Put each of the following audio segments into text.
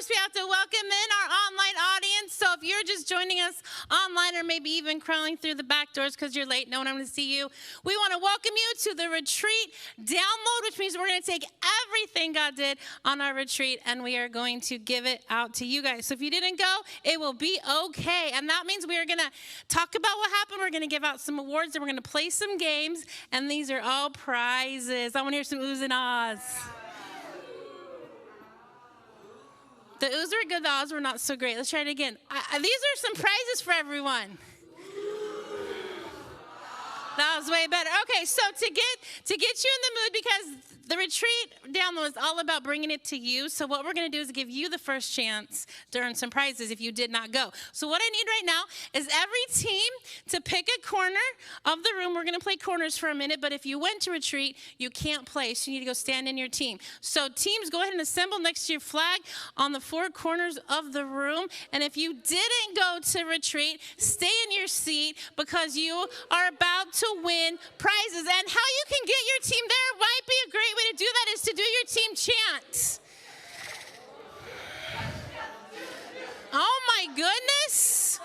We have to welcome in our online audience. So if you're just joining us online or maybe even crawling through the back doors because you're late, no one to see you, we want to welcome you to the retreat download, which means we're going to take everything God did on our retreat and we are going to give it out to you guys. So if you didn't go, it will be okay. And that means we are going to talk about what happened. We're going to give out some awards and we're going to play some games. And these are all prizes. I want to hear some oohs and ahs. The oohs were good, the ahs were not so great. Let's try it again. These are some prizes for everyone. That was way better. Okay, so to get you in the mood, because the retreat download is all about bringing it to you. So what we're going to do is give you the first chance to earn some prizes if you did not go. So what I need right now is every team to pick a corner of the room. We're going to play corners for a minute, but if you went to retreat, you can't play, so you need to go stand in your team. So teams, go ahead and assemble next to your flag on the four corners of the room. And if you didn't go to retreat, stay in your seat because you are about to win prizes. And how you can get your team there might be a great way to do that is to do your team chant. Oh my goodness.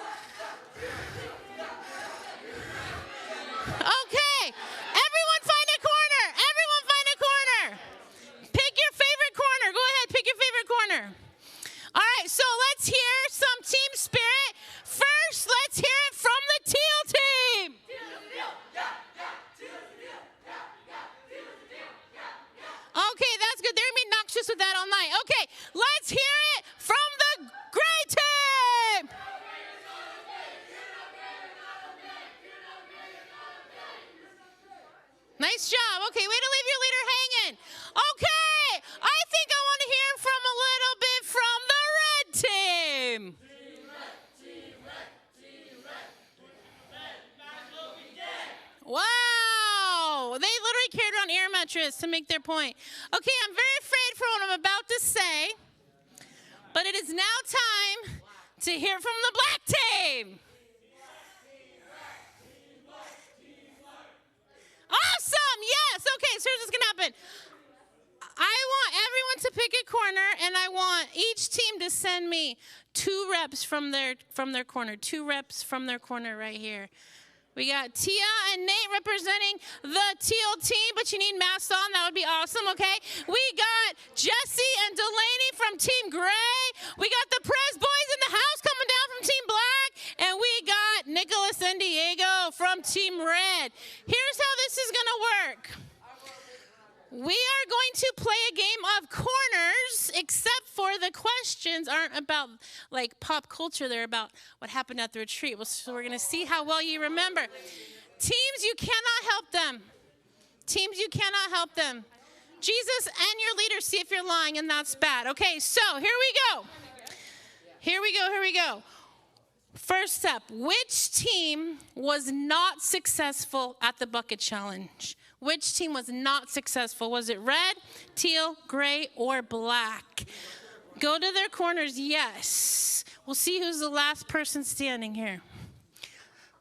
Okay, everyone find a corner. Everyone find a corner. Pick your favorite corner. Go ahead, pick your favorite corner. All right, so let's hear some team spirit. First, let's hear it from the teal team. Okay, that's good. They're going to be noxious with that all night. Okay, let's hear it from the gray team. Nice job. Okay, way to leave your leader hanging. Okay, I think I want to hear from a little bit from the red team. Wow, they literally carried around air mattress to make their point. Okay, I'm very afraid for what I'm about to say, but it is now time to hear from the black team. Awesome, yes. Okay, so here's what's gonna happen. I want everyone to pick a corner, and I want each team to send me 2 reps from their corner. 2 reps from their corner right here. We got Tia and Nate representing the teal team, but you need masks on. That would be awesome, okay? We got Jesse and Delaney from Team Gray. We got the Prez boys in the house coming down from Team Black. And we got Nicholas and Diego from Team Red. Here's how this is going to work. We are going to play a game of corners, except for the questions aren't about like pop culture. They're about what happened at the retreat. So we're going to see how well you remember. Teams, you cannot help them. Teams, you cannot help them. Jesus and your leader see if you're lying, and that's bad. Okay, so here we go. Here we go. First step, which team was not successful at the bucket challenge? Which team was not successful? Was it red, teal, gray, or black? Go to their corners, yes. We'll see who's the last person standing here.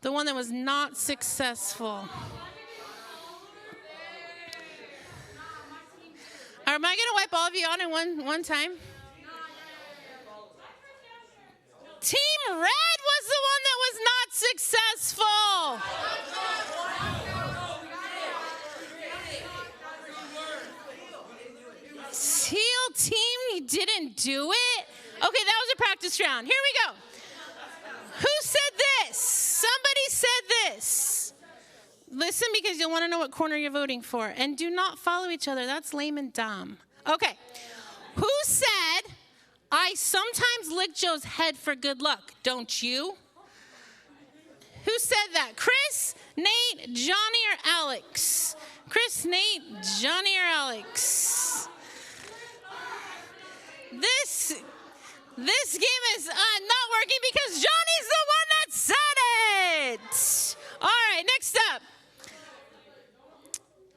The one that was not successful. Am I going to wipe all of you out in one time? Team Red was the one that was not successful. Teal team, you didn't do it? Okay, that was a practice round. Here we go. Who said this? Somebody said this. Listen, because you'll want to know what corner you're voting for. And do not follow each other. That's lame and dumb. Okay. Who said, I sometimes lick Joe's head for good luck, don't you? Who said that? Chris, Nate, Johnny, or Alex? Chris, Nate, Johnny, or Alex? This game is not working because Johnny's the one that said it. All right, next up.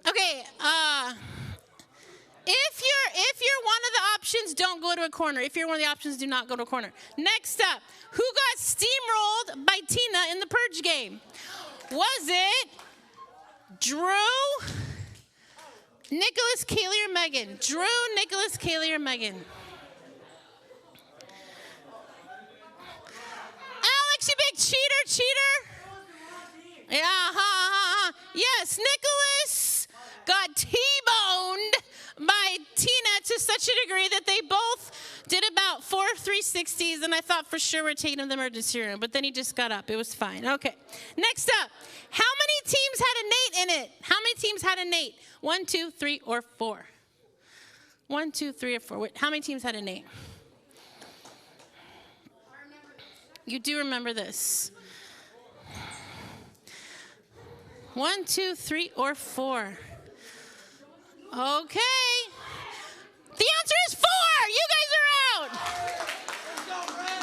Okay, if you're one of the options, don't go to a corner. If you're one of the options, do not go to a corner. Next up, who got steamrolled by Tina in the Purge game? Was it Drew, Nicholas, Kaylee, or Megan? Drew, Nicholas, Kaylee, or Megan? should agree that they both did about 4 360s, and I thought for sure we're taking them to the emergency room, but then he just got up. It was fine. Okay. Next up, how many teams had a Nate in it? How many teams had a Nate? 1, 2, 3, or 4? 1, 2, 3, or 4. Wait, how many teams had a Nate? You do remember this. 1, 2, 3, or 4. Okay. The answer is 4. You guys are out.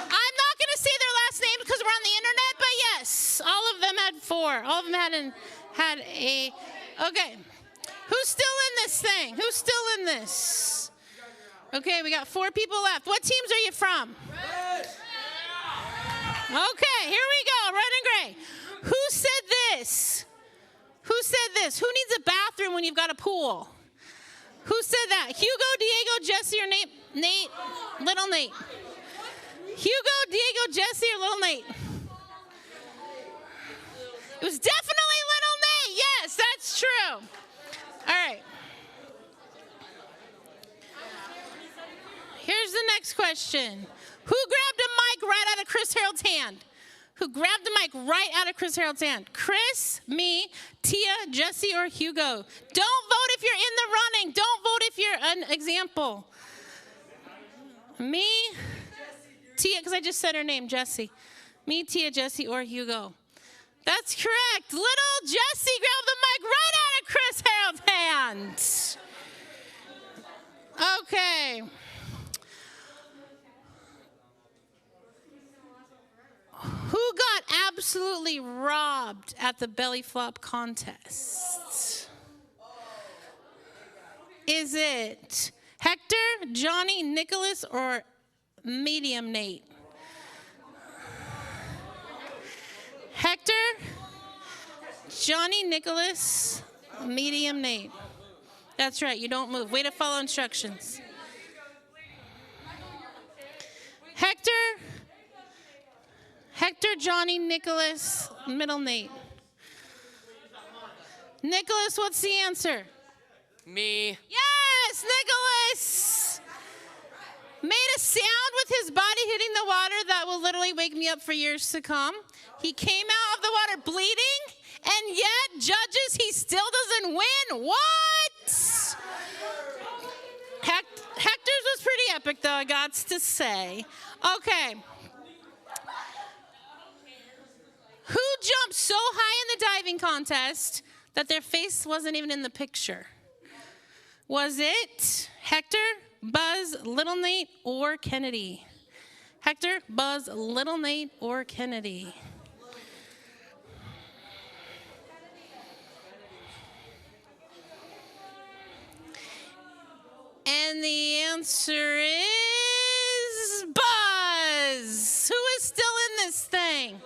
I'm not going to say their last names because we're on the internet, but yes, all of them had 4. All of them had a. Okay. Who's still in this thing? Who's still in this? Okay, we got 4 people left. What teams are you from? Okay, here we go. Red and gray. Who said this? Who said this? Who needs a bathroom when you've got a pool? Who said that? Hugo, Diego, Jesse, or Nate? Nate? Little Nate. Hugo, Diego, Jesse, or Little Nate? It was definitely Little Nate. Yes, that's true. All right. Here's the next question. Who grabbed a mic right out of Chris Harold's hand? Who grabbed the mic right out of Chris Harold's hand? Chris, me, Tia, Jesse, or Hugo? Don't vote if you're in the running. Don't vote if you're an example. Me, Tia, because I just said her name, Jesse. Me, Tia, Jesse, or Hugo. That's correct. Little Jesse grabbed the mic right out of Chris Harold's hand. Okay. Who got absolutely robbed at the belly flop contest? Is it Hector, Johnny, Nicholas, or Medium Nate? Hector, Johnny, Nicholas, Medium Nate. That's right, you don't move. Way to follow instructions. Hector, Johnny, Nicholas, middle Nate. Nicholas, what's the answer? Me. Yes, Nicholas! Made a sound with his body hitting the water that will literally wake me up for years to come. He came out of the water bleeding, and yet, judges, he still doesn't win. What? Hector's was pretty epic, though, I got to say. Okay. Who jumped so high in the diving contest that their face wasn't even in the picture? Was it Hector, Buzz, Little Nate, or Kennedy? Hector, Buzz, Little Nate, or Kennedy? And the answer is Buzz. Who is still in this thing?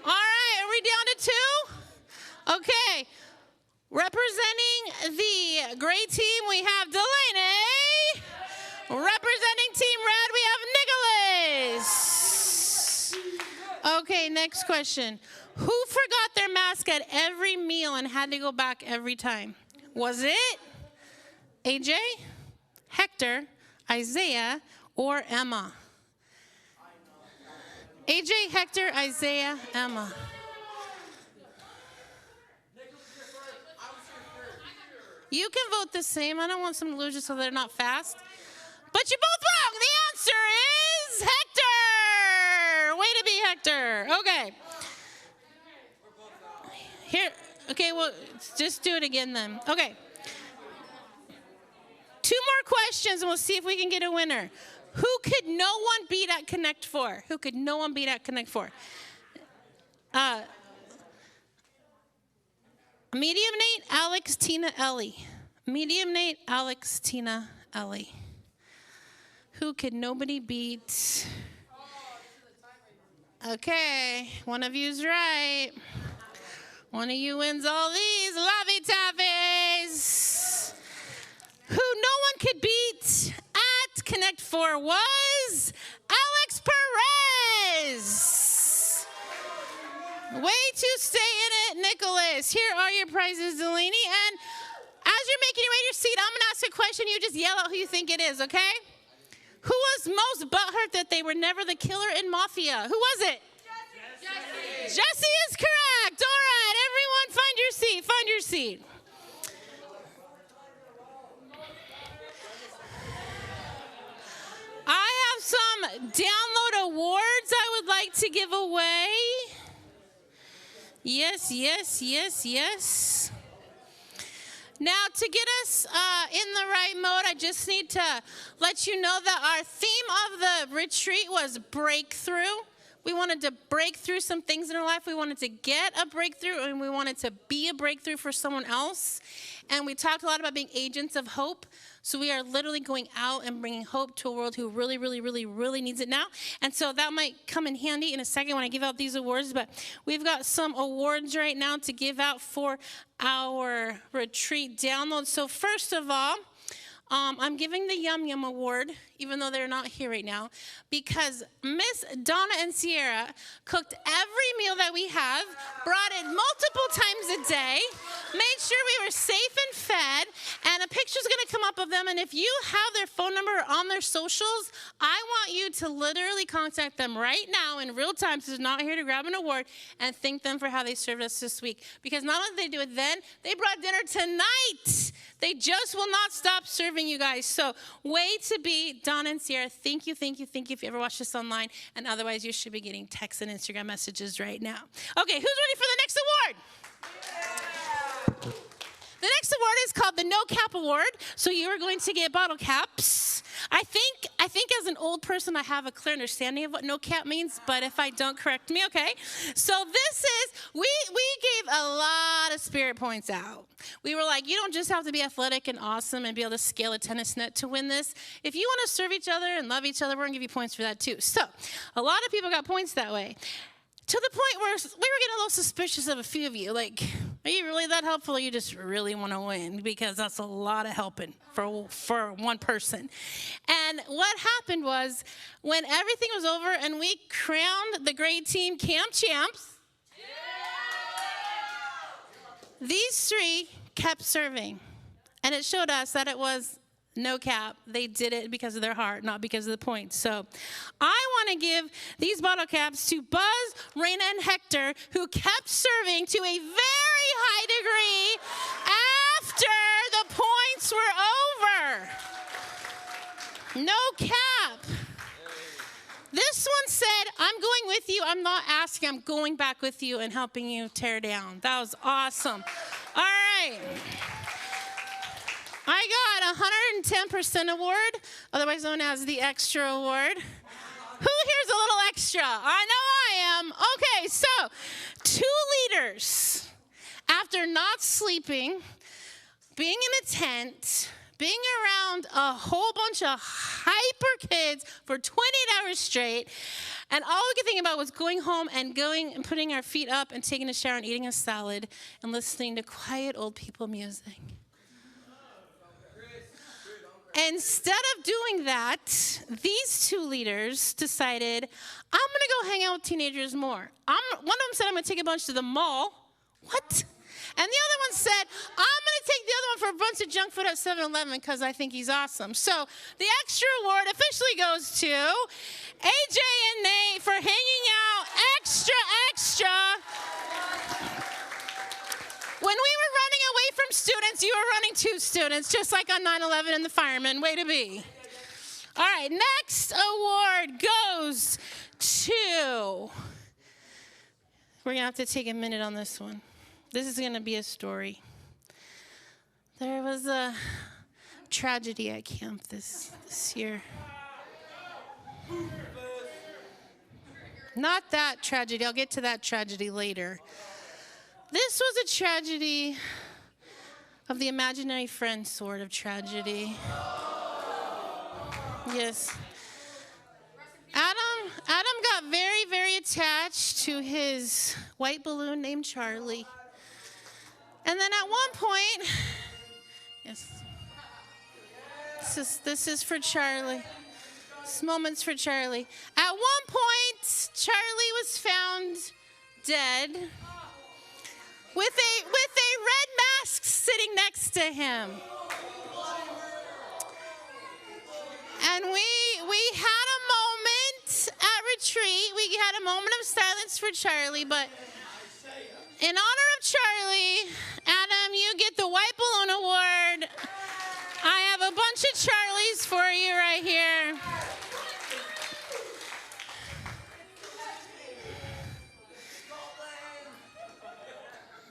All right, are we down to 2? Okay. Representing the gray team, we have Delaney. Representing Team Red, we have Nicholas. Okay, next question. Who forgot their mask at every meal and had to go back every time? Was it AJ, Hector, Isaiah, or Emma? AJ, Hector, Isaiah, Emma. You can vote the same. I don't want some to lose just so they're not fast. But you're both wrong. The answer is Hector. Way to be Hector. Okay. Here. Okay, well, just do it again then. Okay. 2 more questions and we'll see if we can get a winner. Who could no one beat at Connect 4? Who could no one beat at Connect 4? Medium Nate, Alex, Tina, Ellie. Medium Nate, Alex, Tina, Ellie. Who could nobody beat? Okay, one of you's right. One of you wins all these Laffy Taffies. Who no one could beat at Connect 4 was Alex Perez. Way to stay in it, Nicholas. Here are your prizes, Delaney. And as you're making your way to your seat, I'm going to ask a question. You just yell out who you think it is, okay? Who was most butthurt that they were never the killer in Mafia? Who was it? Jesse. Jesse is correct. All right, everyone, find your seat. Find your seat. I have some download awards I would like to give away. Yes, yes, yes, yes. Now, to get us in the right mode, I just need to let you know that our theme of the retreat was breakthrough. We wanted to break through some things in our life. We wanted to get a breakthrough, and we wanted to be a breakthrough for someone else. And we talked a lot about being agents of hope. So we are literally going out and bringing hope to a world who really, really, really, really needs it now. And so that might come in handy in a second when I give out these awards. But we've got some awards right now to give out for our retreat download. So first of all, I'm giving the Yum Yum Award, even though they're not here right now, because Miss Donna and Sierra cooked every meal that we have, brought it multiple times a day, made sure we were safe and fed, and a picture's going to come up of them. And if you have their phone number on their socials, I want you to literally contact them right now in real time, so they're not here to grab an award, and thank them for how they served us this week. Because not only did they do it then, they brought dinner tonight. They just will not stop serving you guys. So way to be, Donna and Sierra. Thank you, thank you, thank you if you ever watch this online. And otherwise, you should be getting texts and Instagram messages right now. Okay, who's ready for the next award? Yeah. The next award is called the No Cap Award. So you are going to get bottle caps. I think as an old person, I have a clear understanding of what no cap means, but if I don't, correct me, okay? So this is, we gave a lot of spirit points out. We were like, you don't just have to be athletic and awesome and be able to scale a tennis net to win this. If you want to serve each other and love each other, we're going to give you points for that too. So a lot of people got points that way. To the point where we were getting a little suspicious of a few of you. Like, are you really that helpful, or you just really want to win? Because that's a lot of helping for one person. And what happened was, when everything was over and we crowned the great team camp champs, these three kept serving. And it showed us that it was no cap. They did it because of their heart, not because of the points. So I want to give these bottle caps to Buzz, Raina, and Hector, who kept serving to a very high degree after the points were over. No cap. This one said, I'm going with you. I'm not asking. I'm going back with you and helping you tear down. That was awesome. All right. I got 110% award, otherwise known as the extra award. Who here's a little extra? I know I am. Okay, so 2 leaders, after not sleeping, being in a tent, being around a whole bunch of hyper kids for 28 hours straight, and all we could think about was going home and going and putting our feet up and taking a shower and eating a salad and listening to quiet old people music. Instead of doing that, these 2 leaders decided, I'm going to go hang out with teenagers more. One of them said, I'm going to take a bunch to the mall. What? And the other one said, I'm going to take the other one for a bunch of junk food at 7-Eleven because I think he's awesome. So the extra award officially goes to AJ and Nate for hanging out extra. When we were running away from students, you were running to students, just like on 9/11 and the firemen. Way to be. All right, next award goes to, we're going to have to take a minute on this one. This is going to be a story. There was a tragedy at camp this year. Not that tragedy. I'll get to that tragedy later. This was a tragedy of the imaginary friend sort of tragedy. Yes. Adam got very, very attached to his white balloon named Charlie. And then at one point, yes, this is for Charlie. This moment's for Charlie. At one point, Charlie was found dead. with a red mask sitting next to him. And we had a moment at retreat. We had a moment of silence for Charlie, but in honor of Charlie, Adam, you get the White Balloon Award. I have a bunch of Charlies for you right here.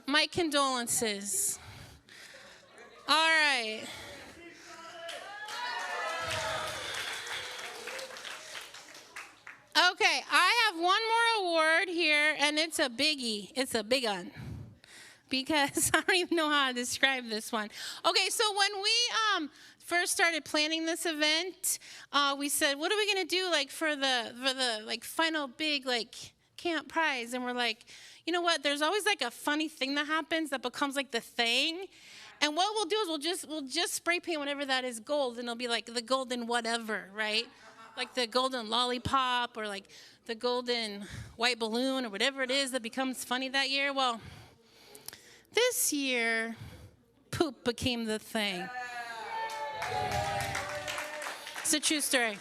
My condolences. All right. Okay, I have one more award here, and it's a biggie. It's a big one. Because I don't even know how to describe this one. Okay, so when we first started planning this event, we said, what are we gonna do like for the like final big like camp prize? And we're like, you know what? There's always like a funny thing that happens that becomes like the thing. And what we'll do is we'll just spray paint whatever that is gold, and it'll be like the golden whatever, right? Like the golden lollipop or like the golden white balloon or whatever it is that becomes funny that year. Well, this year, poop became the thing. It's a true story.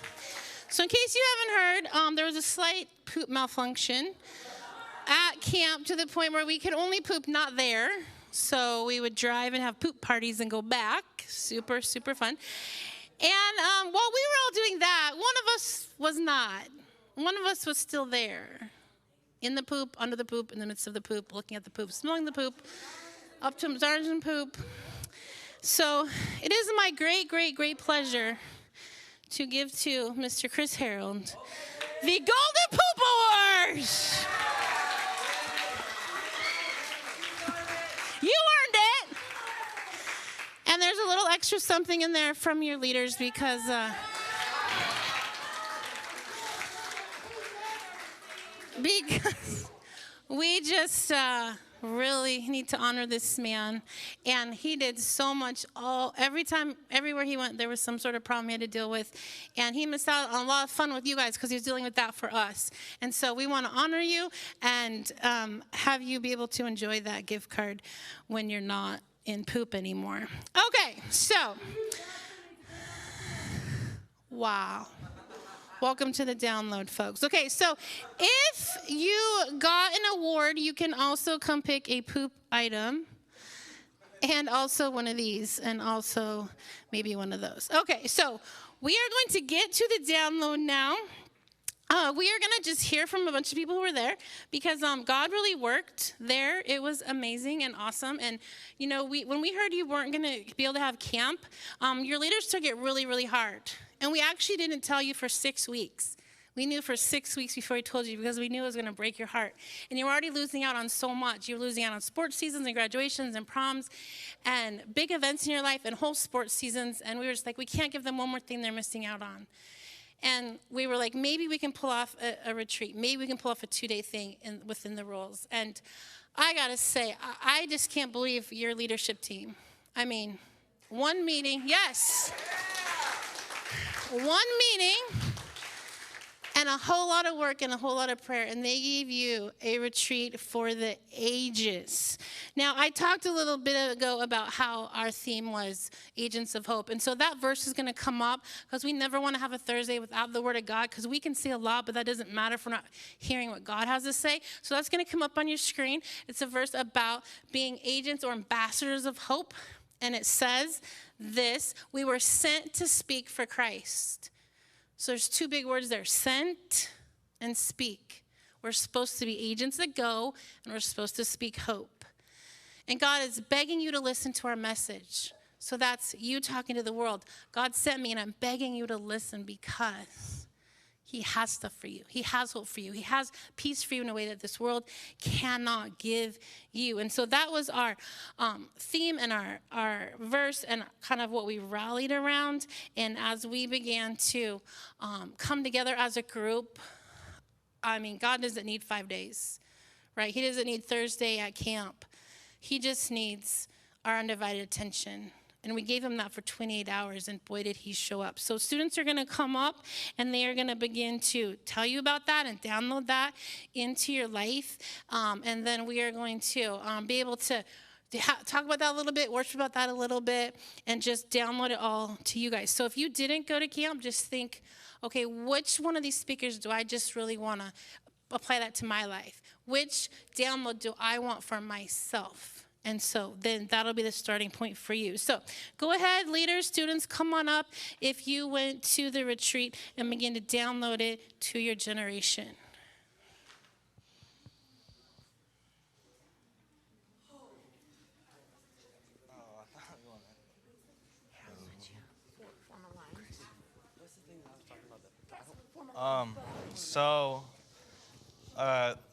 So in case you haven't heard, there was a slight poop malfunction at camp to the point where we could only poop not there. So we would drive and have poop parties and go back. Super, super fun. And while we were all doing that, one of us was not. One of us was still there. In the poop, under the poop, in the midst of the poop, looking at the poop, smelling the poop, up to his arms and poop. So it is my great, great, great pleasure to give to Mr. Chris Harold the Golden Poop Award. You earned it. And there's a little extra something in there from your leaders because we just really need to honor this man. And he did so much. Everywhere he went, there was some sort of problem he had to deal with. And he missed out on a lot of fun with you guys because he was dealing with that for us. And so we want to honor you and have you be able to enjoy that gift card when you're not in poop anymore. Okay, so, wow. Welcome to the download, folks. Okay, so if you got an award, you can also come pick a poop item and also one of these and also maybe one of those. Okay, so we are going to get to the download now. We are going to just hear from a bunch of people who were there because God really worked there. It was amazing and awesome. And, you know, when we heard you weren't going to be able to have camp, your leaders took it really, really hard. And we actually didn't tell you for 6 weeks. We knew for 6 weeks before we told you because we knew it was going to break your heart. And you were already losing out on so much. You were losing out on sports seasons and graduations and proms and big events in your life and whole sports seasons. And we were just like, we can't give them one more thing they're missing out on. And we were like, maybe we can pull off a retreat. Maybe we can pull off a 2-day thing within the rules. And I got to say, I just can't believe your leadership team. I mean, one meeting, yes. One meeting and a whole lot of work and a whole lot of prayer. And they gave you a retreat for the ages. Now, I talked a little bit ago about how our theme was Agents of Hope. And so that verse is going to come up because we never want to have a Thursday without the Word of God because we can say a lot, but that doesn't matter if we're not hearing what God has to say. So that's going to come up on your screen. It's a verse about being agents or ambassadors of hope. And it says this, we were sent to speak for Christ. So there's 2 big words there, sent and speak. We're supposed to be agents that go, and we're supposed to speak hope. And God is begging you to listen to our message. So that's you talking to the world. God sent me, and I'm begging you to listen because He has stuff for you. He has hope for you. He has peace for you in a way that this world cannot give you. And so that was our theme and our verse and kind of what we rallied around. And as we began to come together as a group, I mean, God doesn't need 5 days, right? He doesn't need Thursday at camp. He just needs our undivided attention. And we gave him that for 28 hours, and boy, did he show up. So students are going to come up, and they are going to begin to tell you about that and download that into your life. And then we are going to be able to talk about that a little bit, worship about that a little bit, and just download it all to you guys. So if you didn't go to camp, just think, okay, which one of these speakers do I just really want to apply that to my life? Which download do I want for myself? And so then that'll be the starting point for you. So go ahead, leaders, students, come on up if you went to the retreat and begin to download it to your generation.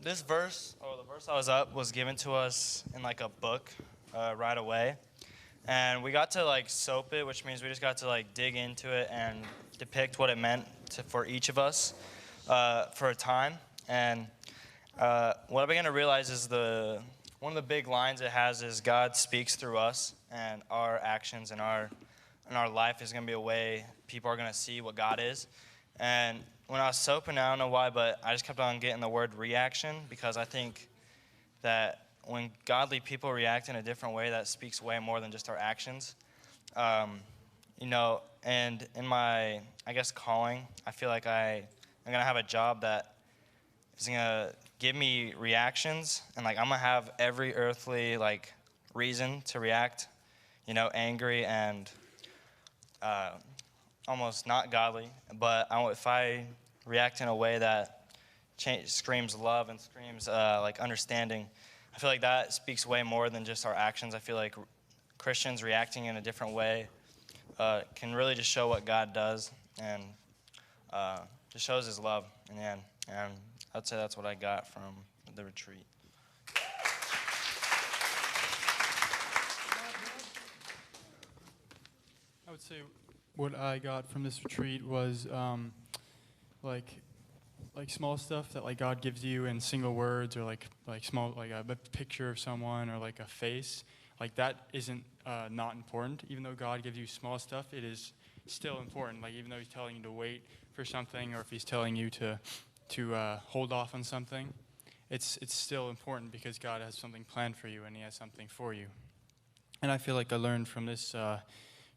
This verse, or the verse I was up, was given to us in like a book right away. And we got to like soap it, which means we just got to like dig into it and depict what it meant for each of us for a time. And what I began to realize is one of the big lines it has is God speaks through us, and our actions and our life is going to be a way people are going to see what God is. And when I was soaping, I don't know why, but I just kept on getting the word reaction, because I think that when godly people react in a different way, that speaks way more than just our actions. And in my, I guess, calling, I feel like I'm going to have a job that is going to give me reactions, and like I'm going to have every earthly like reason to react, angry and almost not godly. But if I react in a way that screams love and screams like understanding, I feel like that speaks way more than just our actions. I feel like Christians reacting in a different way can really just show what God does, and just shows his love in the end. And I'd say that's what I got from the retreat. I would say what I got from this retreat was like small stuff that like God gives you in single words, or like small, like a picture of someone, or like a face. Like that isn't not important. Even though God gives you small stuff, it is still important. Like even though he's telling you to wait for something, or if he's telling you to hold off on something, it's still important, because God has something planned for you, and he has something for you. And I feel like I learned from this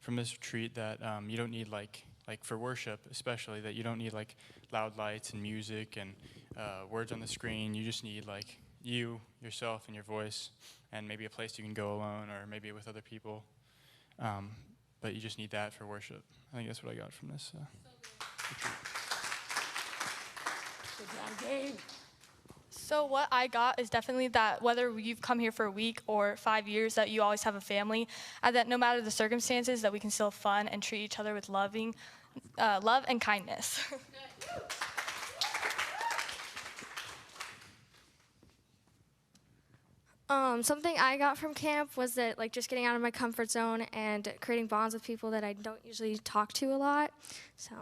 retreat that you don't need like for worship especially, that you don't need like loud lights and music and words on the screen. You just need like yourself and your voice, and maybe a place you can go alone, or maybe with other people. But you just need that for worship. I think that's what I got from this retreat. So what I got is definitely that whether you've come here for a week or 5 years, that you always have a family, and that no matter the circumstances, that we can still have fun and treat each other with love and kindness. Something I got from camp was that like just getting out of my comfort zone and creating bonds with people that I don't usually talk to a lot. So.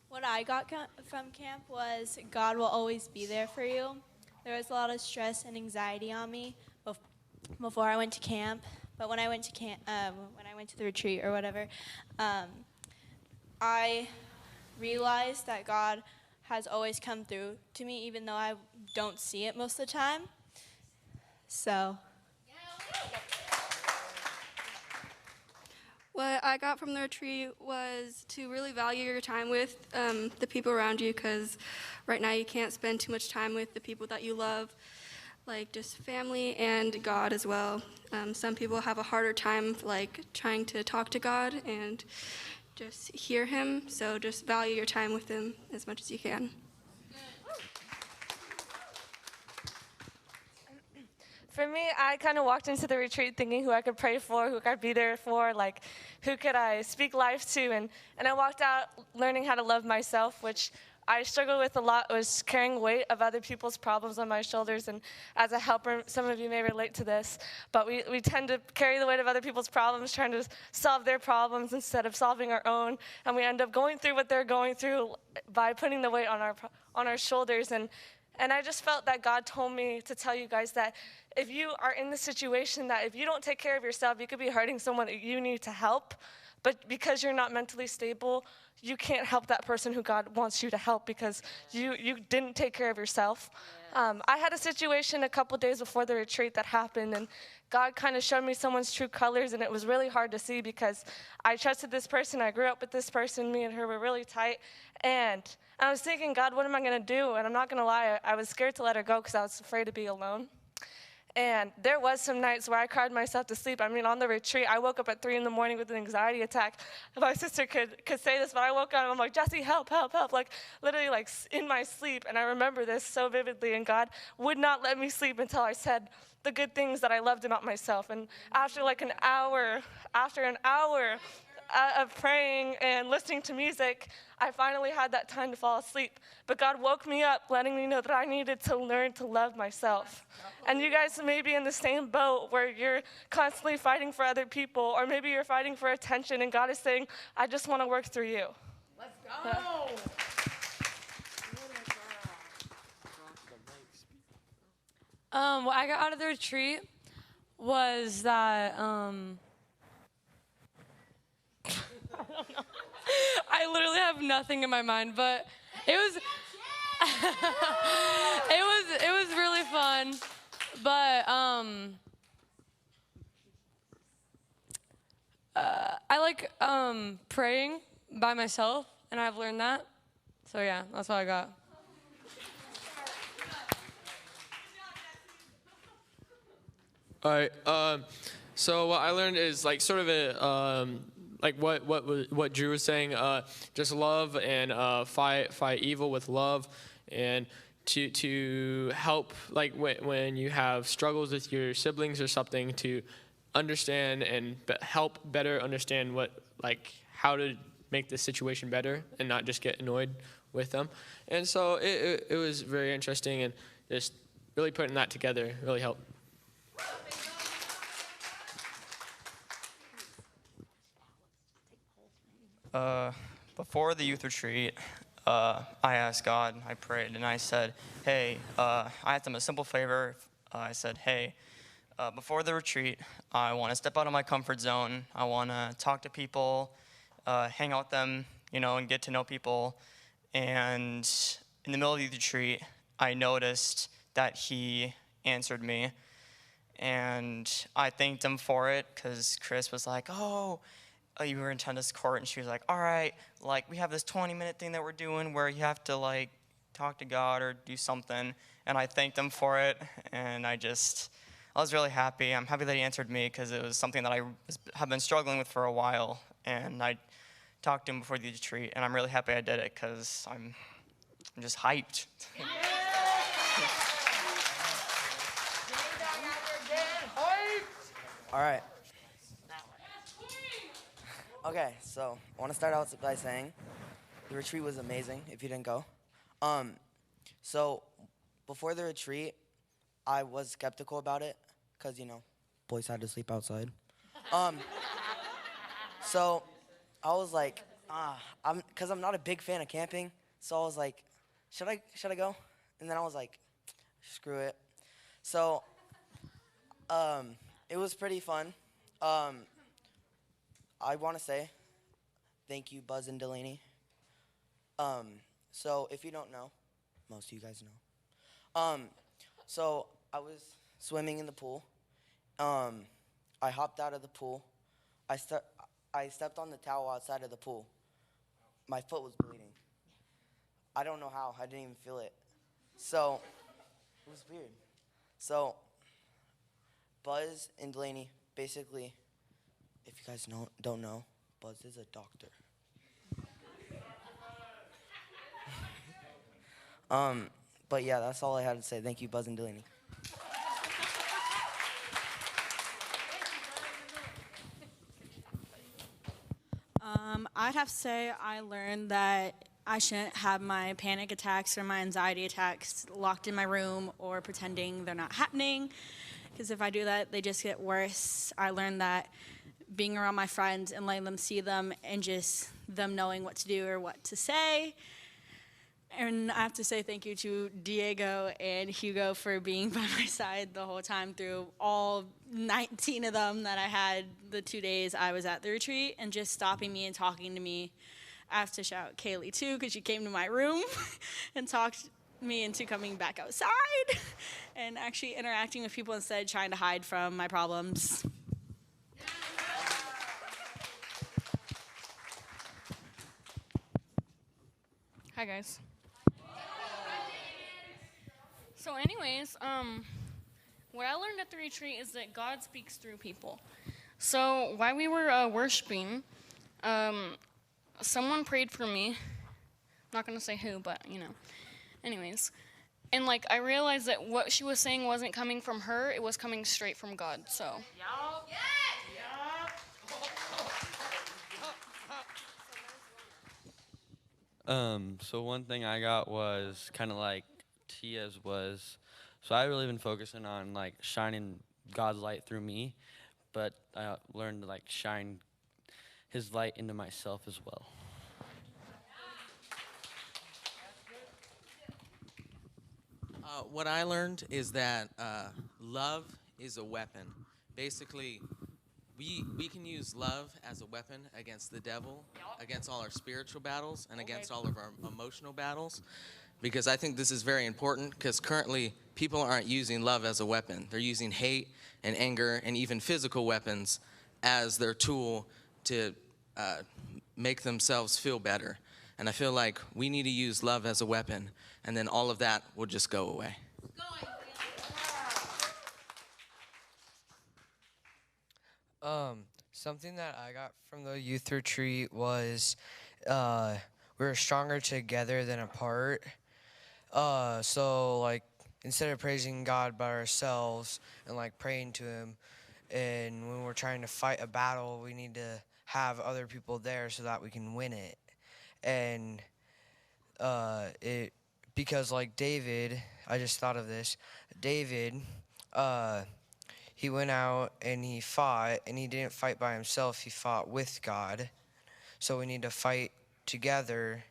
What I got from camp was God will always be there for you. There was a lot of stress and anxiety on me before I went to camp, but when I went to the retreat or whatever, I realized that God has always come through to me, even though I don't see it most of the time. So. What I got from the retreat was to really value your time with the people around you, because right now you can't spend too much time with the people that you love, like just family and God as well. Some people have a harder time like trying to talk to God and just hear him, so just value your time with him as much as you can. For me, I kind of walked into the retreat thinking who I could pray for, who could be there for, like who could I speak life to, and I walked out learning how to love myself, which I struggled with a lot, was carrying weight of other people's problems on my shoulders. And as a helper, some of you may relate to this, but we tend to carry the weight of other people's problems, trying to solve their problems instead of solving our own, and we end up going through what they're going through by putting the weight on our shoulders. And And I just felt that God told me to tell you guys that if you are in the situation that if you don't take care of yourself, you could be hurting someone that you need to help. But because you're not mentally stable, you can't help that person who God wants you to help because you didn't take care of yourself. I had a situation a couple days before the retreat that happened, and God kind of showed me someone's true colors, and it was really hard to see because I trusted this person. I grew up with this person. Me and her were really tight. And I was thinking, God, what am I going to do? And I'm not going to lie, I was scared to let her go because I was afraid to be alone. And there was some nights where I cried myself to sleep. I mean, on the retreat, I woke up at 3 a.m. with an anxiety attack. My sister could say this, but I woke up and I'm like, Jesse, help, help, help. Like, literally, like, in my sleep. And I remember this so vividly. And God would not let me sleep until I said the good things that I loved about myself. And after an hour of praying and listening to music, I finally had that time to fall asleep. But God woke me up, letting me know that I needed to learn to love myself. And you guys may be in the same boat where you're constantly fighting for other people, or maybe you're fighting for attention, and God is saying, I just want to work through you. Let's go! What I got out of the retreat was that I literally have nothing in my mind, but it was it was really fun. But I like praying by myself, and I've learned that. So yeah, that's what I got. All right. So what I learned is like sort of a like what Drew was saying. Just love and fight evil with love, and to help like when you have struggles with your siblings or something, to understand and help better understand how to make the situation better and not just get annoyed with them. And so it was very interesting, and just really putting that together really helped. Before the youth retreat, I asked God, I prayed, and I said, hey, I asked him a simple favor. I said, hey, before the retreat, I want to step out of my comfort zone. I want to talk to people, hang out with them, and get to know people. And in the middle of the youth retreat, I noticed that he answered me. And I thanked him for it because Chris was like, you were in tennis court, and she was like, all right, we have this 20-minute thing that we're doing where you have to talk to God or do something. And I thanked him for it, and I was really happy. I'm happy that he answered me because it was something that I have been struggling with for a while. And I talked to him before the retreat, and I'm really happy I did it because I'm just hyped. All right. Okay, so I want to start out by saying the retreat was amazing if you didn't go. So before the retreat, I was skeptical about it because, boys had to sleep outside. So I was like, because I'm not a big fan of camping, so I was like, should I go? And then I was like, screw it. So it was pretty fun. I want to say thank you, Buzz and Delaney. So if you don't know, most of you guys know. So I was swimming in the pool. I hopped out of the pool. I stepped on the towel outside of the pool. My foot was bleeding. I don't know how. I didn't even feel it. So it was weird. So Buzz and Delaney, basically, if you guys don't know, Buzz is a doctor. But yeah, that's all I had to say. Thank you, Buzz and Delaney. I'd have to say I learned that I shouldn't have my panic attacks or my anxiety attacks locked in my room or pretending they're not happening, because if I do that, they just get worse. I learned that being around my friends and letting them see them and just them knowing what to do or what to say And I have to say thank you to Diego and Hugo for being by my side the whole time through all 19 of them that I had the 2 days I was at the retreat, and just stopping me and talking to me. I have to shout Kaylee too, because she came to my room and talked me into coming back outside and actually interacting with people instead of trying to hide from my problems. Hi guys. So anyways, what I learned at the retreat is that God speaks through people. So while we were worshiping, someone prayed for me. I'm not gonna say who, but you know. Anyways, and like I realized that what she was saying wasn't coming from her; it was coming straight from God. So. So one thing I got was kind of like Tia's was, so I really been focusing on like shining God's light through me, but I learned to like shine His light into myself as well. What I learned is that love is a weapon. Basically, we can use love as a weapon against the devil, against all our spiritual battles, and against all of our emotional battles. Because I think this is very important, because currently people aren't using love as a weapon. They're using hate and anger and even physical weapons as their tool to make themselves feel better. And I feel like we need to use love as a weapon, and then all of that will just go away. Something that I got from the youth retreat was we were stronger together than apart. So like instead of praising God by ourselves and like praying to Him, and when we're trying to fight a battle, we need to have other people there so that we can win it. And because like David, I just thought of this. David, he went out and he fought, and he didn't fight by himself. He fought with God. So we need to fight together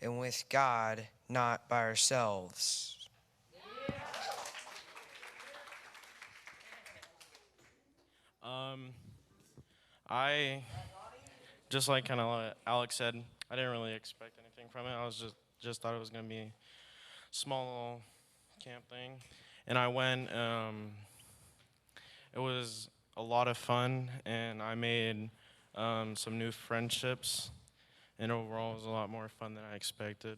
and with God, not by ourselves. I just like kind of like Alex said, I didn't really expect anything from it. I was just thought it was gonna be a small little camp thing, and I went. It was a lot of fun, and I made some new friendships, and overall it was a lot more fun than I expected.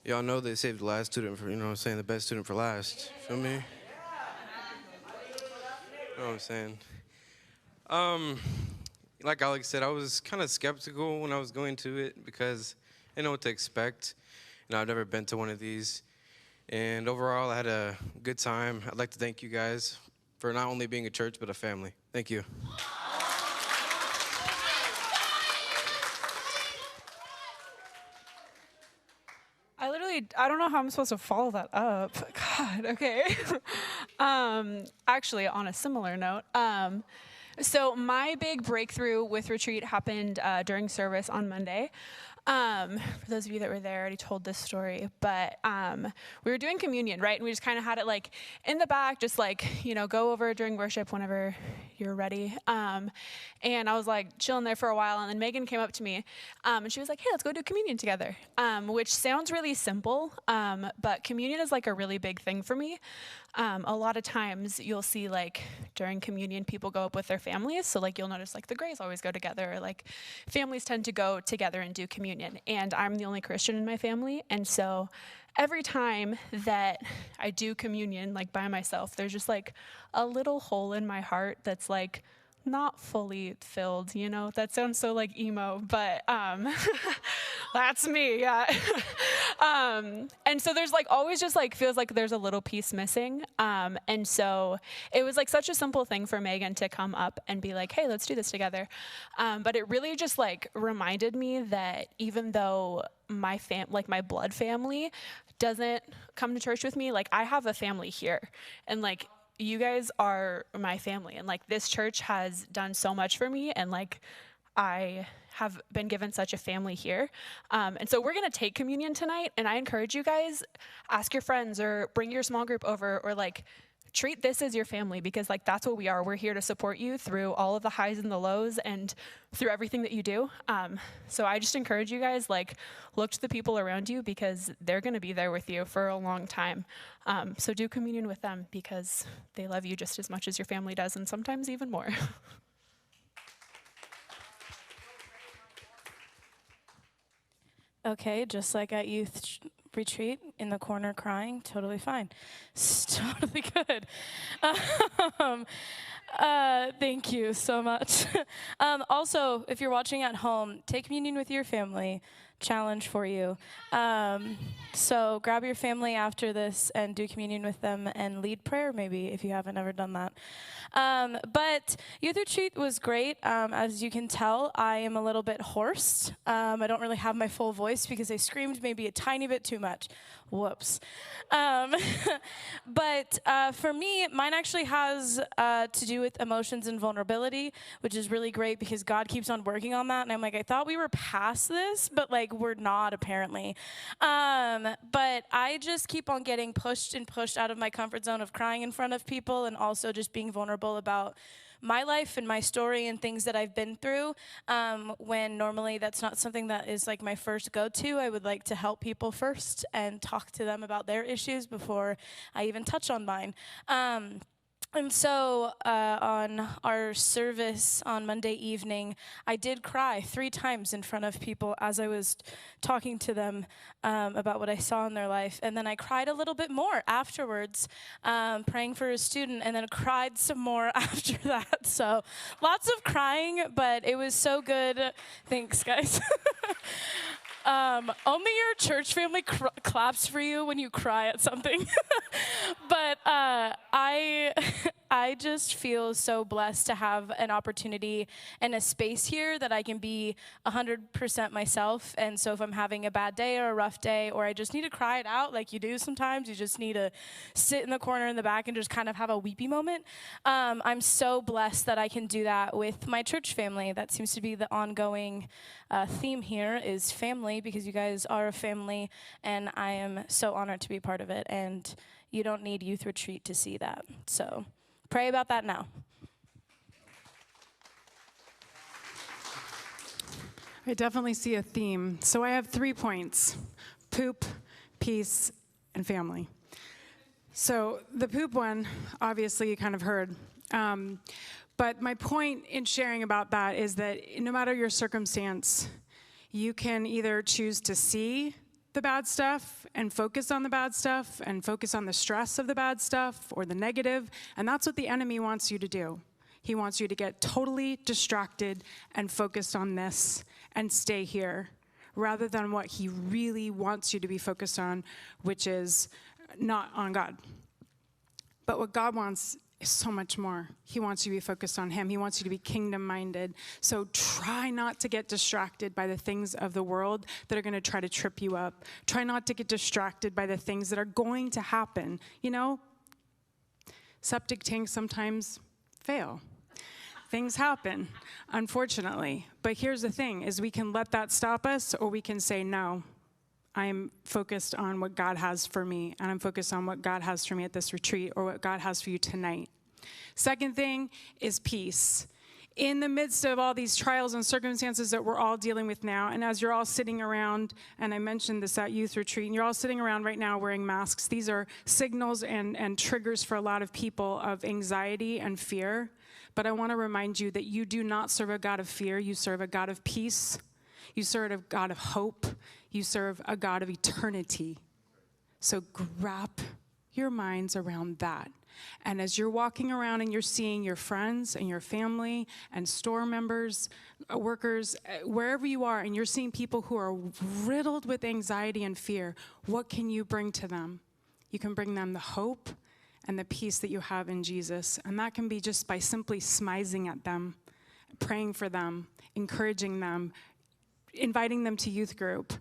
Y'all know they saved the last student for, you know what I'm saying, the best student for last. Feel me? You know what I'm saying? Like Alex said, I was kind of skeptical when I was going to it because I didn't know what to expect. You know, I've never been to one of these. And overall, I had a good time. I'd like to thank you guys for not only being a church, but a family. Thank you. I don't know how I'm supposed to follow that up. God, okay. Actually, on a similar note, so my big breakthrough with retreat happened during service on Monday. For those of you that were there, I already told this story, but we were doing communion, right? And we just kind of had it like in the back, just like, you know, go over during worship whenever you're ready. And I was like chilling there for a while, and then Megan came up to me, and she was like, hey, let's go do communion together, which sounds really simple, but communion is like a really big thing for me. A lot of times you'll see like during communion people go up with their families, so like you'll notice like the Grays always go together, or like families tend to go together and do communion, and I'm the only Christian in my family, and so every time that I do communion like by myself, there's just like a little hole in my heart that's like not fully filled, you know? That sounds so like emo, but that's me, yeah. And so there's like always just like feels like there's a little piece missing. And so it was like such a simple thing for Megan to come up and be like, hey, let's do this together. But it really just like reminded me that even though my my blood family doesn't come to church with me, like I have a family here, and like you guys are my family, and like this church has done so much for me, and like I have been given such a family here. And so we're going to take communion tonight, and I encourage you guys, ask your friends or bring your small group over, or like treat this as your family, because like that's what we are. We're here to support you through all of the highs and the lows and through everything that you do. So I just encourage you guys, like, look to the people around you, because they're going to be there with you for a long time. So do communion with them, because they love you just as much as your family does, and sometimes even more. Okay, just like at youth retreat, in the corner crying, totally fine. It's totally good. Thank you so much. Also, if you're watching at home, take communion with your family. Challenge for you. So grab your family after this and do communion with them and lead prayer, maybe, if you haven't ever done that. But youth retreat was great. As you can tell, I am a little bit hoarse. I don't really have my full voice because I screamed maybe a tiny bit too much. Whoops. But for me, mine actually has to do with emotions and vulnerability, which is really great because God keeps on working on that. And I'm like, I thought we were past this, but like we're not apparently. But I just keep on getting pushed and pushed out of my comfort zone of crying in front of people, and also just being vulnerable about my life and my story and things that I've been through, when normally that's not something that is like my first go-to. I would like to help people first and talk to them about their issues before I even touch on mine. And so on our service on Monday evening, I did cry 3 times in front of people as I was talking to them about what I saw in their life. And then I cried a little bit more afterwards, praying for a student, and then cried some more after that. So lots of crying, but it was so good. Thanks, guys. Only your church family claps for you when you cry at something. But I just feel so blessed to have an opportunity and a space here that I can be 100% myself. And so if I'm having a bad day or a rough day, or I just need to cry it out like you do sometimes, you just need to sit in the corner in the back and just kind of have a weepy moment. I'm so blessed that I can do that with my church family. That seems to be the ongoing theme here, is family, because you guys are a family, and I am so honored to be part of it. And you don't need youth retreat to see that. So pray about that now. I definitely see a theme. So I have 3 points: poop, peace, and family. So the poop one, obviously you kind of heard. But my point in sharing about that is that no matter your circumstance, you can either choose to see the bad stuff and focus on the bad stuff and focus on the stress of the bad stuff or the negative, and that's what the enemy wants you to do. He wants you to get totally distracted and focused on this and stay here, rather than what he really wants you to be focused on, which is not on God. But what God wants is so much more. He wants you to be focused on him. He wants you to be kingdom-minded. So try not to get distracted by the things of the world that are going to try to trip you up. Try not to get distracted by the things that are going to happen. You know, septic tanks sometimes fail. Things happen, unfortunately. But here's the thing, is we can let that stop us, or we can say, no, I'm focused on what God has for me, and I'm focused on what God has for me at this retreat, or what God has for you tonight. Second thing is peace. In the midst of all these trials and circumstances that we're all dealing with now, and as you're all sitting around, and I mentioned this at youth retreat, and you're all sitting around right now wearing masks, these are signals and triggers for a lot of people of anxiety and fear. But I want to remind you that you do not serve a God of fear. You serve a God of peace. You serve a God of hope. You serve a God of eternity. So wrap your minds around that. And as you're walking around and you're seeing your friends and your family and store members, workers, wherever you are, and you're seeing people who are riddled with anxiety and fear, what can you bring to them? You can bring them the hope and the peace that you have in Jesus. And that can be just by simply smizing at them, praying for them, encouraging them, inviting them to youth group.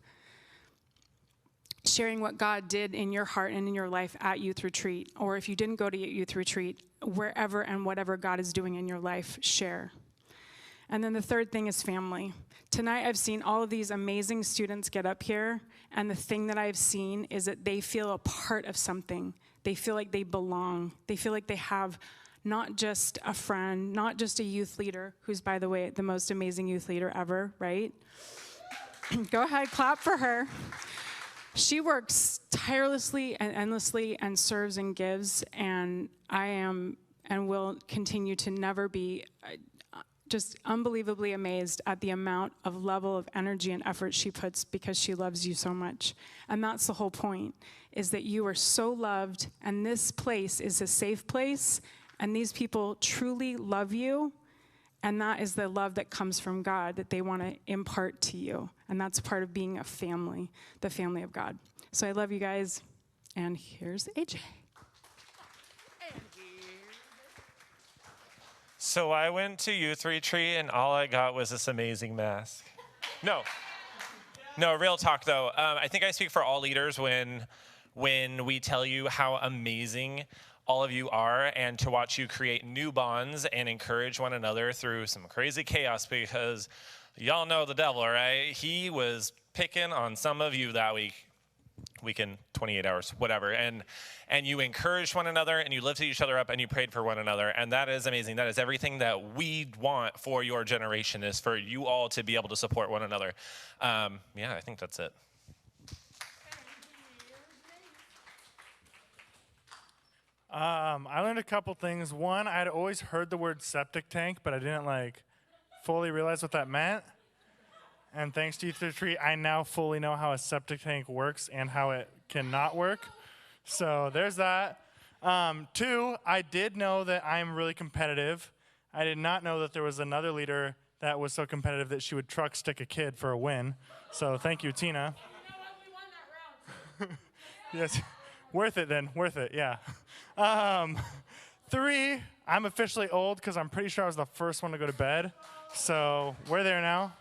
sharing what God did in your heart and in your life at Youth Retreat, or if you didn't go to Youth Retreat, wherever and whatever God is doing in your life, share. And then the third thing is family. Tonight I've seen all of these amazing students get up here, and the thing that I've seen is that they feel a part of something. They feel like they belong. They feel like they have not just a friend, not just a youth leader, who's, by the way, the most amazing youth leader ever, right? Go ahead, clap for her. She works tirelessly and endlessly and serves and gives, and I am and will continue to never be just unbelievably amazed at the amount of level of energy and effort she puts because she loves you so much. And that's the whole point, is that you are so loved, and this place is a safe place, and these people truly love you, and that is the love that comes from God that they want to impart to you. And that's part of being a family, the family of God. So I love you guys, and here's AJ. So I went to Youth Retreat, and all I got was this amazing mask. No, real talk though. I think I speak for all leaders when we tell you how amazing all of you are, and to watch you create new bonds and encourage one another through some crazy chaos, because y'all know the devil, right? He was picking on some of you that weekend, 28 hours, whatever. And you encouraged one another, and you lifted each other up, and you prayed for one another. And that is amazing. That is everything that we want for your generation, is for you all to be able to support one another. Yeah, I think that's it. I learned a couple things. One, I'd always heard the word septic tank, but I didn't fully realize what that meant. And thanks to Youth Retreat, I now fully know how a septic tank works and how it cannot work. So there's that. Two, I did know that I'm really competitive. I did not know that there was another leader that was so competitive that she would truck stick a kid for a win. So thank you, Tina. Yes. Worth it then, worth it, yeah. Three, I'm officially old because I'm pretty sure I was the first one to go to bed. So we're there now.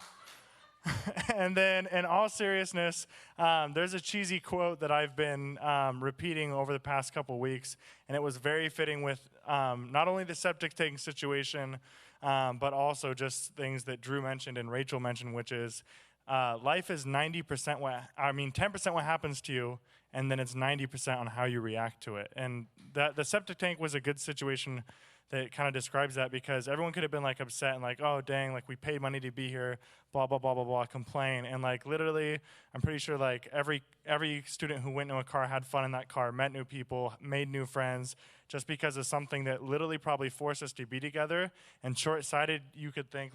And then in all seriousness, there's a cheesy quote that I've been repeating over the past couple weeks, and it was very fitting with not only the septic tank situation, but also just things that Drew mentioned and Rachel mentioned, which is life is 10% what happens to you, and then it's 90% on how you react to it. And that the septic tank was a good situation that kind of describes that, because everyone could have been upset and oh dang, we paid money to be here, blah blah blah blah blah, complain, and literally I'm pretty sure every student who went into a car had fun in that car, met new people, made new friends, just because of something that literally probably forced us to be together. And short-sighted, you could think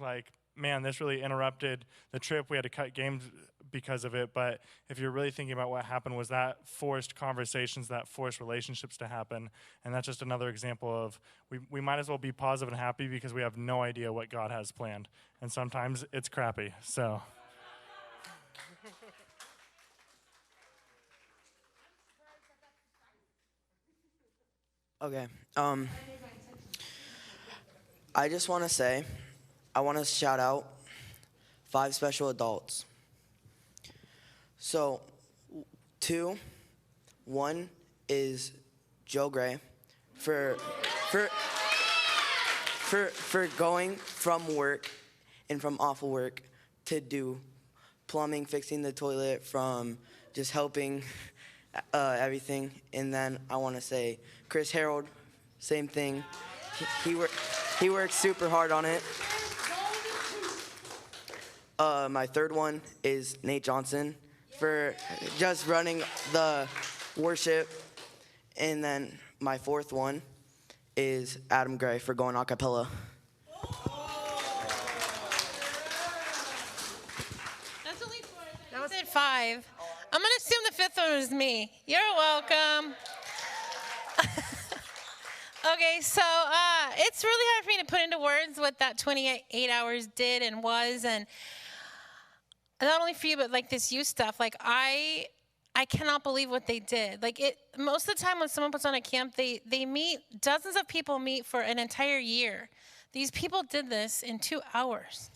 man, this really interrupted the trip, we had to cut games because of it. But if you're really thinking about what happened, was that forced conversations, that forced relationships to happen. And that's just another example of we might as well be positive and happy, because we have no idea what God has planned. And sometimes it's crappy, so. Okay, I just want to say, I want to shout out 5 special adults. So, 1 is Joe Gray for going from work and from awful work to do plumbing, fixing the toilet, from just helping everything. And then I want to say Chris Harold, same thing. He works super hard on it. My 3rd one is Nate Johnson for just running the worship. And then my 4th one is Adam Gray for going a cappella. That's only 4. That was at 5. I'm going to assume the 5th one was me. You're welcome. Okay, so it's really hard for me to put into words what that 28 hours did and was, and not only for you, but this youth stuff. I cannot believe what they did. Most of the time when someone puts on a camp, they meet, dozens of people meet for an entire year. These people did this in 2 hours.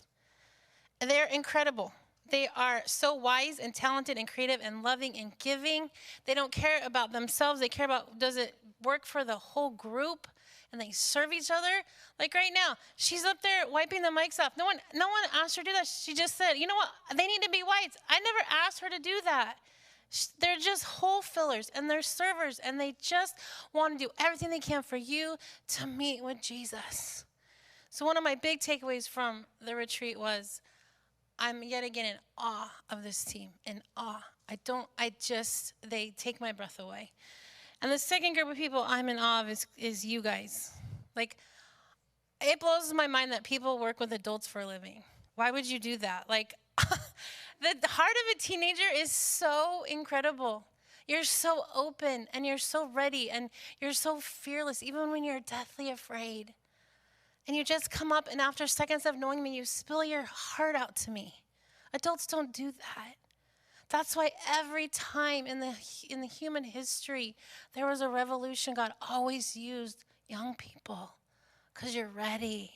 They're incredible. They are so wise and talented and creative and loving and giving. They don't care about themselves. They care about, does it work for the whole group? And they serve each other. Like right now, she's up there wiping the mics off. No one asked her to do that. She just said, you know what? They need to be whites. I never asked her to do that. They're just hole fillers and they're servers and they just want to do everything they can for you to meet with Jesus. So one of my big takeaways from the retreat was I'm yet again in awe of this team, in awe. They take my breath away. And the second group of people I'm in awe of is you guys. Like, it blows my mind that people work with adults for a living. Why would you do that? Like, the heart of a teenager is so incredible. You're so open and you're so ready and you're so fearless, even when you're deathly afraid. And you just come up and after seconds of knowing me, you spill your heart out to me. Adults don't do that. That's why every time in the human history, there was a revolution, God always used young people because you're ready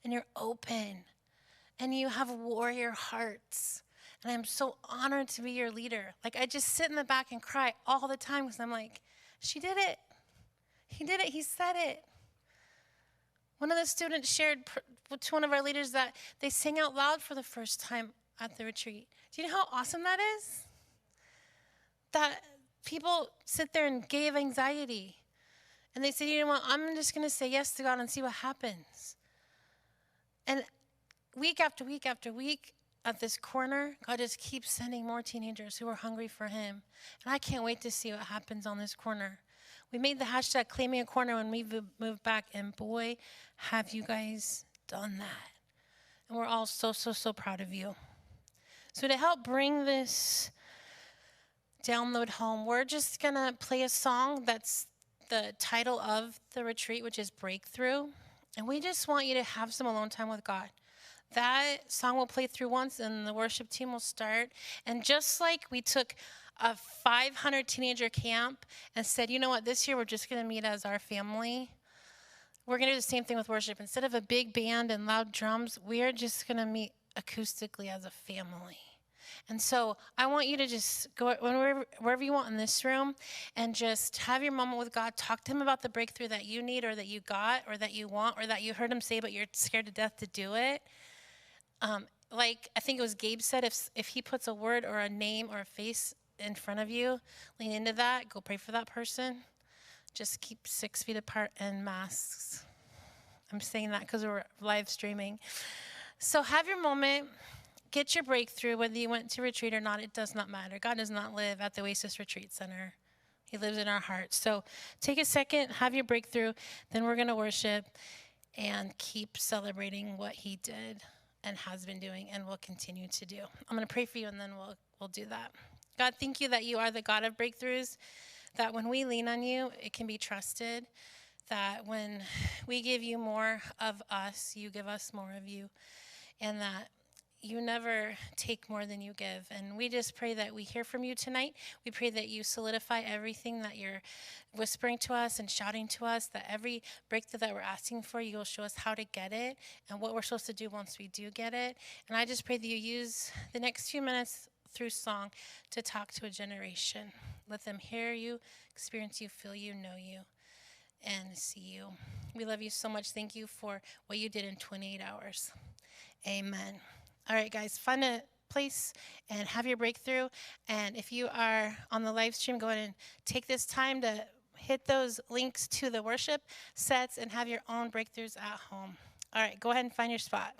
and you're open and you have warrior hearts. And I'm so honored to be your leader. Like, I just sit in the back and cry all the time because I'm like, she did it. He did it. He said it. One of the students shared to one of our leaders that they sang out loud for the first time at the retreat. Do you know how awesome that is? That people sit there and gave anxiety. And they said, you know what, I'm just going to say yes to God and see what happens. And week after week after week at this corner, God just keeps sending more teenagers who are hungry for him. And I can't wait to see what happens on this corner. We made the hashtag Claiming a Corner when we moved back, and boy, have you guys done that. And we're all so, so, so proud of you. So to help bring this download home, we're just going to play a song that's the title of the retreat, which is Breakthrough. And we just want you to have some alone time with God. That song will play through once and the worship team will start. And just like we took a 500 teenager camp and said, you know what, this year we're just going to meet as our family. We're going to do the same thing with worship. Instead of a big band and loud drums, we're just going to meet acoustically as a family. And so I want you to just go wherever you want in this room and just have your moment with God. Talk to him about the breakthrough that you need or that you got or that you want or that you heard him say but you're scared to death to do it. Like I think it was Gabe said, if he puts a word or a name or a face in front of you, lean into that. Go pray for that person. Just keep 6 feet apart and masks. I'm saying that because we're live streaming. So have your moment. Get your breakthrough, whether you went to retreat or not, it does not matter. God does not live at the Oasis Retreat Center. He lives in our hearts. So take a second, have your breakthrough, then we're going to worship and keep celebrating what he did and has been doing and will continue to do. I'm going to pray for you and then we'll do that. God, thank you that you are the God of breakthroughs, that when we lean on you, it can be trusted, that when we give you more of us, you give us more of you, and that you never take more than you give. And we just pray that we hear from you tonight. We pray that you solidify everything that you're whispering to us and shouting to us, that every breakthrough that we're asking for, you will show us how to get it and what we're supposed to do once we do get it. And I just pray that you use the next few minutes through song to talk to a generation. Let them hear you, experience you, feel you, know you, and see you. We love you so much. Thank you for what you did in 28 hours. Amen. All right, guys, find a place and have your breakthrough. And if you are on the live stream, go ahead and take this time to hit those links to the worship sets and have your own breakthroughs at home. All right, go ahead and find your spot.